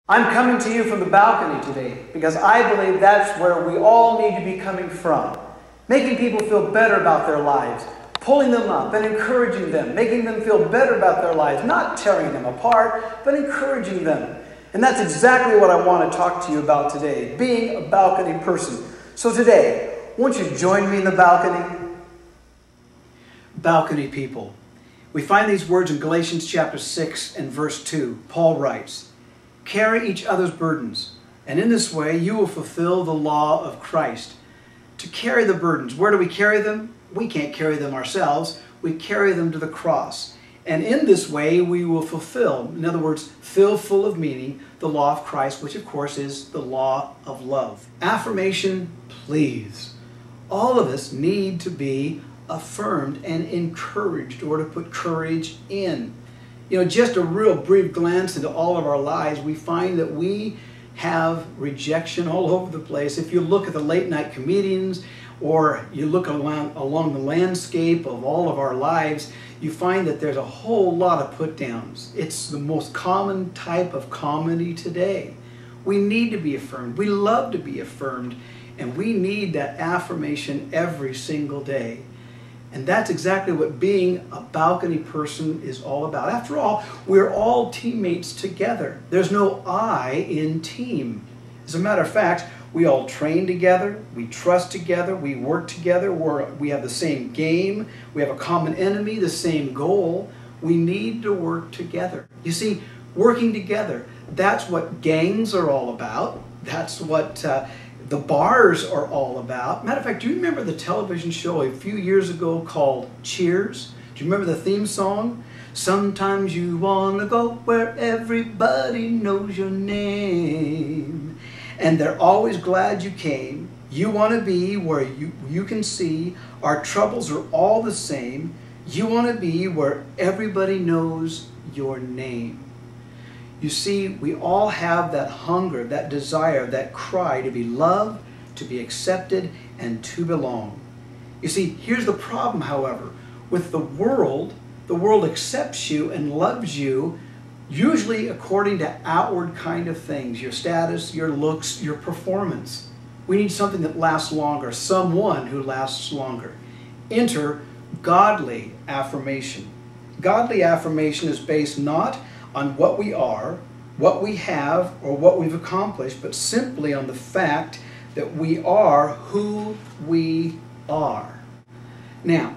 I'm coming to you from the balcony today because I believe that's where we all need to be coming from. Making people feel better about their lives, pulling them up and encouraging them, making them feel better about their lives, not tearing them apart, but encouraging them. And that's exactly what I want to talk to you about today, being a balcony person. So today, won't you join me in the balcony? Balcony people. We find these words in Galatians chapter 6 and verse 2. Paul writes, "Carry each other's burdens, and in this way you will fulfill the law of Christ." To carry the burdens, where do we carry them? We can't carry them ourselves. We carry them to the cross. And in this way we will fulfill, in other words, fill full of meaning, the law of Christ, which of course is the law of love. Affirmation, please. All of us need to be affirmed and encouraged, or to put courage in. You know, just a real brief glance into all of our lives, we find that we have rejection all over the place. If you look at the late night comedians, or you look along the landscape of all of our lives, you find that there's a whole lot of put downs. It's the most common type of comedy today. We need to be affirmed. We love to be affirmed, and we need that affirmation every single day. And that's exactly what being a balcony person is all about. After all, we're all teammates together. There's no I in team. As a matter of fact, we all train together, we trust together, we work together, we have the same game, we have a common enemy, the same goal. We need to work together. You see, working together, that's what gangs are all about. That's what the bars are all about. Matter of fact, do you remember the television show a few years ago called Cheers? Do you remember the theme song? Sometimes you want to go where everybody knows your name. And they're always glad you came. You want to be where you can see our troubles are all the same. You want to be where everybody knows your name. You see, we all have that hunger, that desire, that cry to be loved, to be accepted, and to belong. You see, here's the problem, however. With the world accepts you and loves you, usually according to outward kind of things, your status, your looks, your performance. We need something that lasts longer, someone who lasts longer. Enter godly affirmation. Godly affirmation is based not on what we are, what we have, or what we've accomplished, but simply on the fact that we are who we are. Now,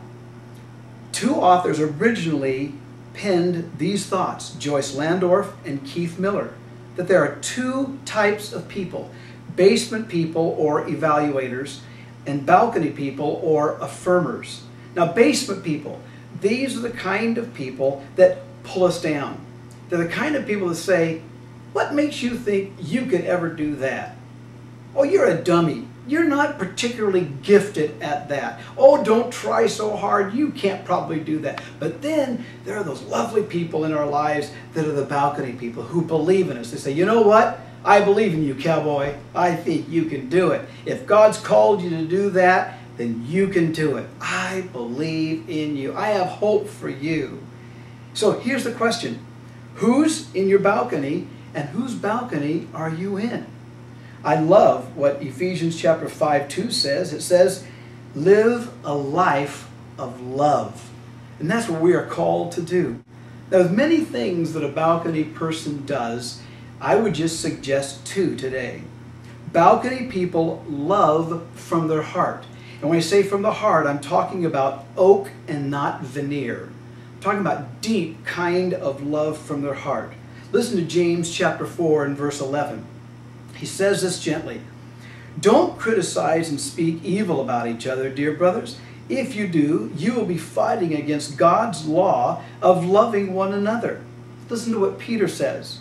two authors originally penned these thoughts, Joyce Landorf and Keith Miller, that there are two types of people, basement people or evaluators, and balcony people or affirmers. Now, basement people, these are the kind of people that pull us down. They're the kind of people that say, "What makes you think you could ever do that? Oh, you're a dummy. You're not particularly gifted at that. Oh, don't try so hard. You can't probably do that." But then there are those lovely people in our lives that are the balcony people who believe in us. They say, "You know what? I believe in you, cowboy. I think you can do it. If God's called you to do that, then you can do it. I believe in you. I have hope for you." So here's the question. Who's in your balcony, and whose balcony are you in? I love what Ephesians chapter 5:2 says. It says, "Live a life of love." And that's what we are called to do. Now, there's many things that a balcony person does. I would just suggest two today. Balcony people love from their heart. And when I say from the heart, I'm talking about oak and not veneer. Talking about deep kind of love from their heart. Listen to James chapter 4 and verse 11. He says this gently, "Don't criticize and speak evil about each other, dear brothers. If you do, you will be fighting against God's law of loving one another." Listen to what Peter says.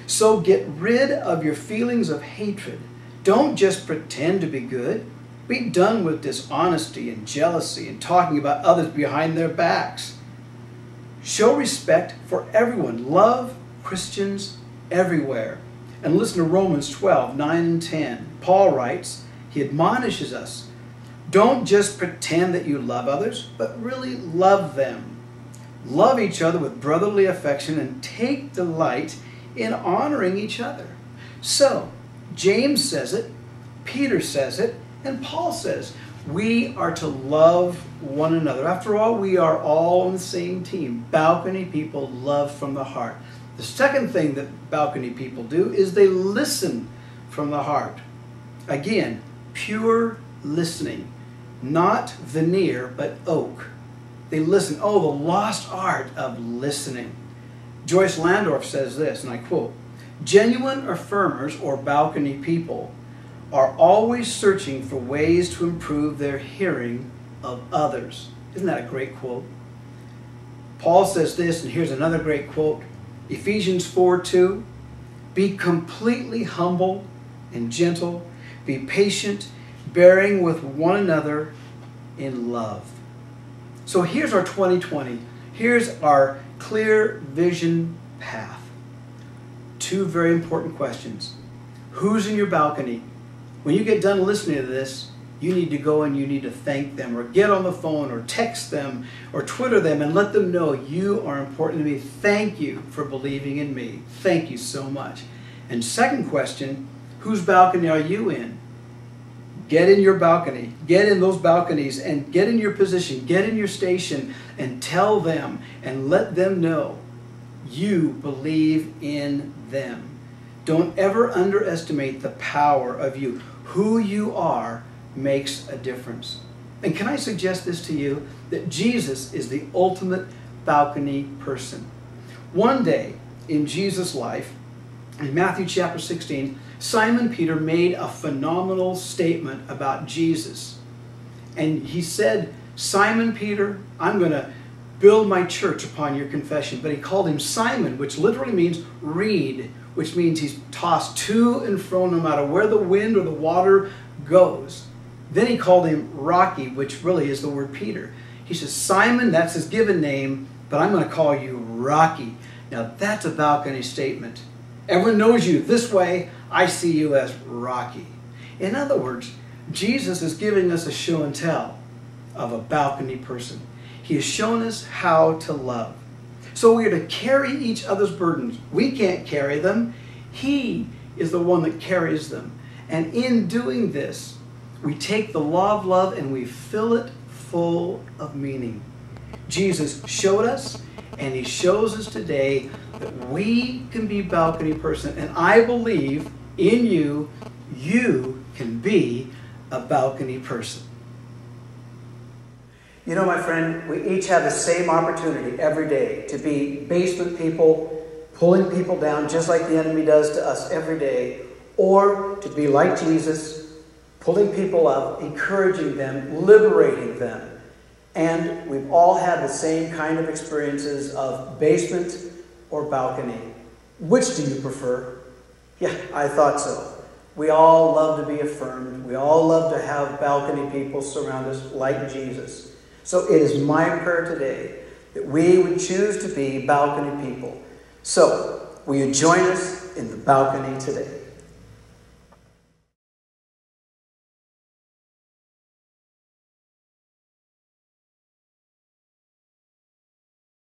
"So get rid of your feelings of hatred. Don't just pretend to be good. Be done with dishonesty and jealousy and talking about others behind their backs. Show respect for everyone. Love Christians everywhere." And listen to Romans 12:9 and 10. Paul writes, he admonishes us, "Don't just pretend that you love others, but really love them. Love each other with brotherly affection and take delight in honoring each other. So, James says it, Peter says it, and Paul says we are to love one another. After all, we are all on the same team. Balcony people love from the heart. The second thing that balcony people do is they listen from the heart. Again, pure listening. Not veneer, but oak. They listen. Oh, the lost art of listening. Joyce Landorf says this, and I quote, "Genuine affirmers or balcony people are always searching for ways to improve their hearing of others." Isn't that a great quote? Paul says this, and here's another great quote. Ephesians 4:2, "Be completely humble and gentle, be patient, bearing with one another in love." So here's our 2020. Here's our clear vision path. Two very important questions. Who's in your balcony? When you get done listening to this, you need to go and you need to thank them, or get on the phone, or text them, or Twitter them, and let them know you are important to me. Thank you for believing in me. Thank you so much. And second question, whose balcony are you in? Get in your balcony, get in those balconies, and get in your position, get in your station, and tell them and let them know you believe in them. Don't ever underestimate the power of you. Who you are makes a difference. And can I suggest this to you, that Jesus is the ultimate balcony person. One day in Jesus' life, in Matthew chapter 16, Simon Peter made a phenomenal statement about Jesus. And he said, "Simon Peter, I'm going to build my church upon your confession." But he called him Simon, which literally means reed, which means he's tossed to and fro no matter where the wind or the water goes. Then he called him Rocky, which really is the word Peter. He says, "Simon, that's his given name, but I'm going to call you Rocky." Now that's a balcony statement. Everyone knows you this way. I see you as Rocky. In other words, Jesus is giving us a show and tell of a balcony person. He has shown us how to love. So we are to carry each other's burdens. We can't carry them. He is the one that carries them. And in doing this, we take the law of love and we fill it full of meaning. Jesus showed us, and he shows us today that we can be balcony person. And I believe in you, you can be a balcony person. You know, my friend, we each have the same opportunity every day to be basement people, pulling people down just like the enemy does to us every day, or to be like Jesus, pulling people up, encouraging them, liberating them. And we've all had the same kind of experiences of basement or balcony. Which do you prefer? Yeah, I thought so. We all love to be affirmed. We all love to have balcony people surround us like Jesus. So it is my prayer today that we would choose to be balcony people. So, will you join us in the balcony today?